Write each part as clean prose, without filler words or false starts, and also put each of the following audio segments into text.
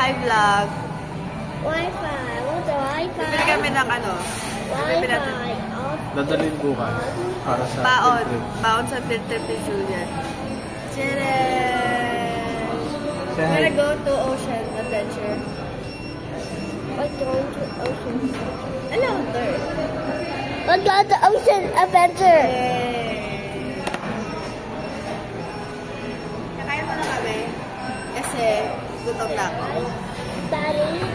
Hi, vlog. Wi-Fi. What's the Wi-Fi? Bibili kami ng ano? Bibili natin. Dadalhin bukas para sa baon. field trip. Baon sa field trip ni Julian. Tcharam! We're gonna go to Ocean Adventure. What's going to Ocean? Hello, there. Let's go to Ocean Adventure. Kakain muna kami. Kasi gutom na ako. Daddy.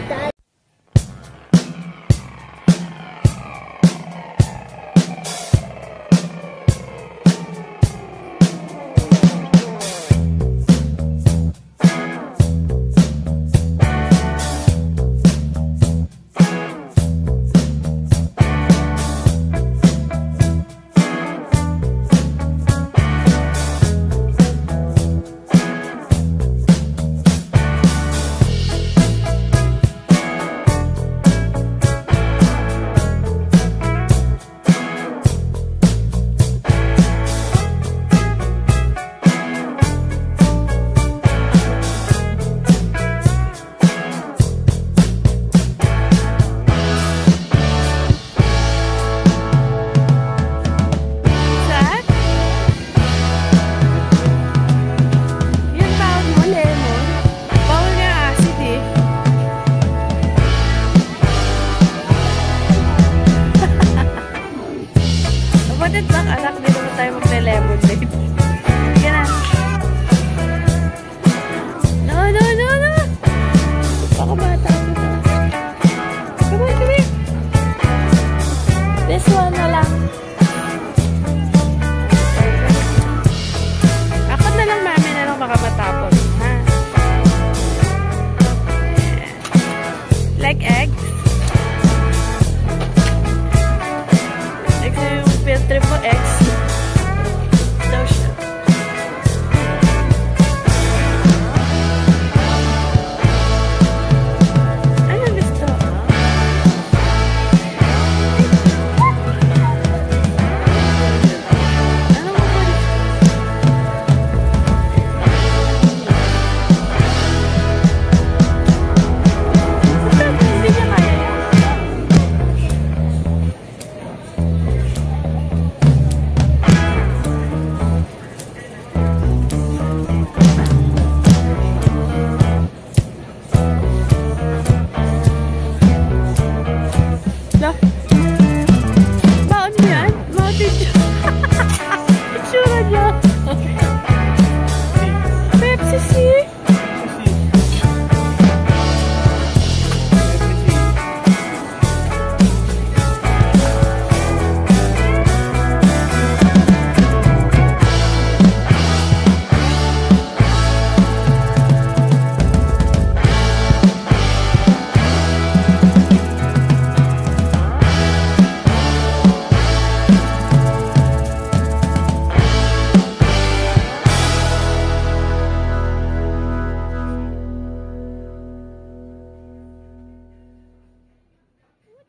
Like eggs. Like yung field trip mo, eggs. Daw siya. Ano gusto? Ano mo ba? Baon mo yan? Mountain Dew. Itsura niya. Pepsi C.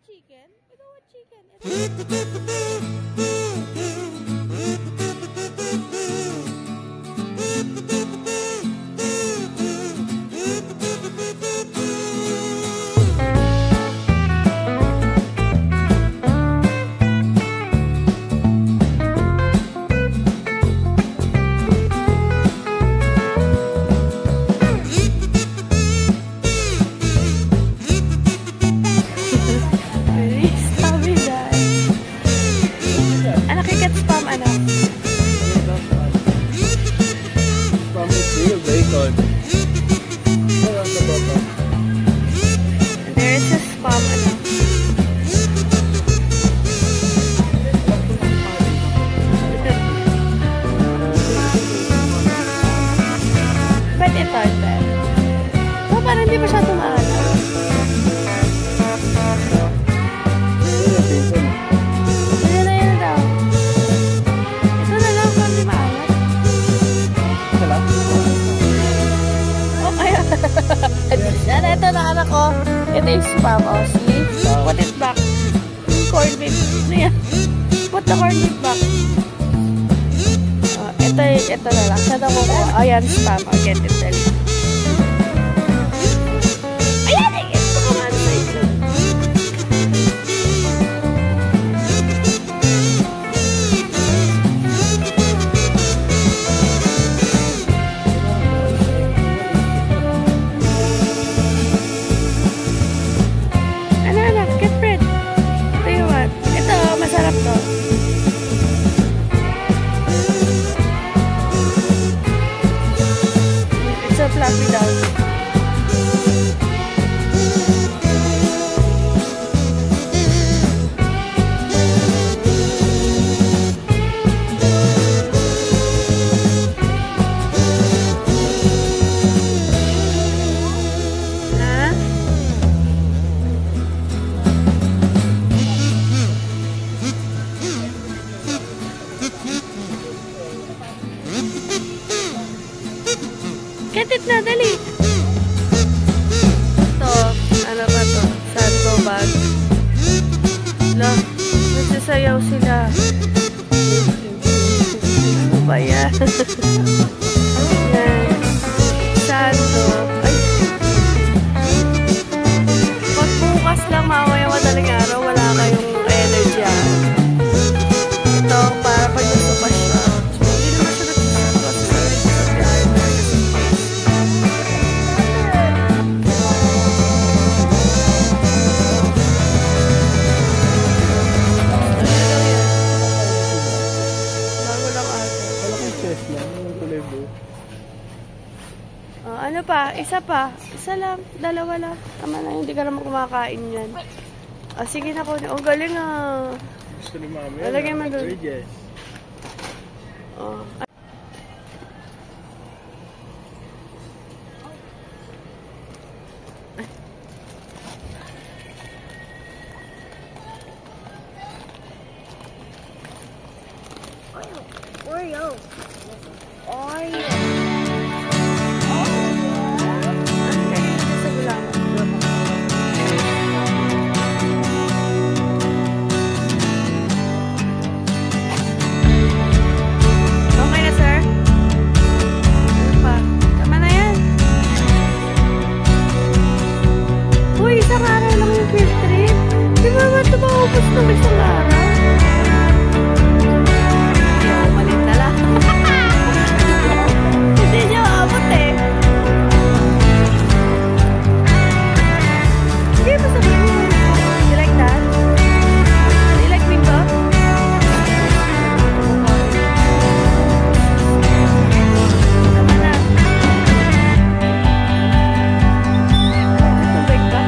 Chicken? We don't want chicken. Ito na anak ko. Ito yung spam. Oh, see? Put it back. Corn beef. Ano yan? Put the corn beef back. Oh, ito na lang. Saan ako ko? Oh, yan, spam. Oh, get it. Sumasayaw sila. Ano ba yan? Yan. Sando. Ay. Pag bukas lang, mamaya madaling araw, wala kayong energy. Ito, para pag nasupa siya. So, hindi naman siya nagsusupa sa biyahe na ano pa? Isa pa. Isa lang. Dalawa lang. Tama na. Hindi ka naman kumakain yan. Sige na ko. Oh, galing ah. Gusto ni Mami. Lalagyan mo doon. Oh. Oreo. Oreo. Isang araw lang yung field trip. Di ba ba ito maubos ng isang araw? Ayaw, malit na lang. Hindi niya maabot eh. Sige, masarap mo. You like that? You like bingo? Tama na. Tubig ba?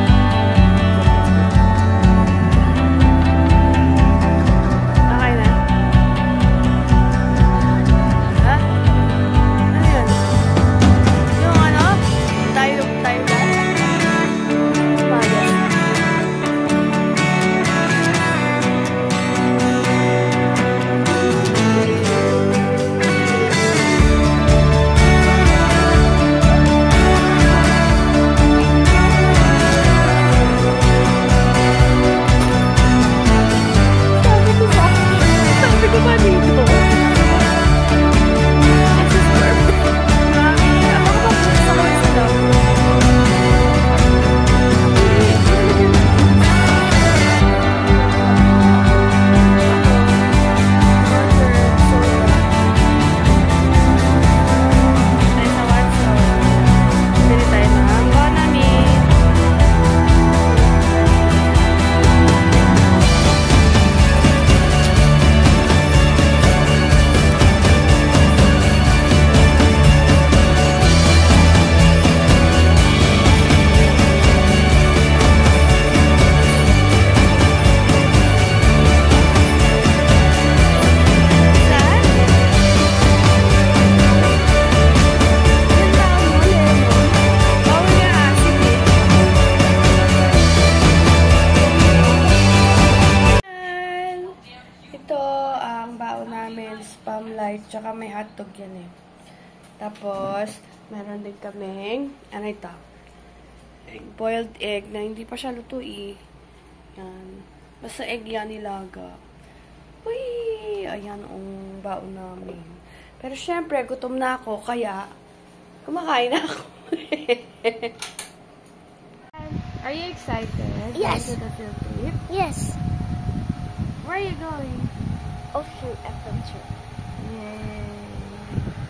Spam light, tsaka may hotdog yan eh. Tapos, meron din kaming, ano ito? Boiled egg na hindi pa siya luto eh. Yan. Basta egg yan nilaga. Uy! Ayan ang baon namin. Pero syempre, gutom na ako, kaya kumakain na ako. Are you excited? Yes. To the field trip? Yes. Where are you going? Ocean adventure. Yay!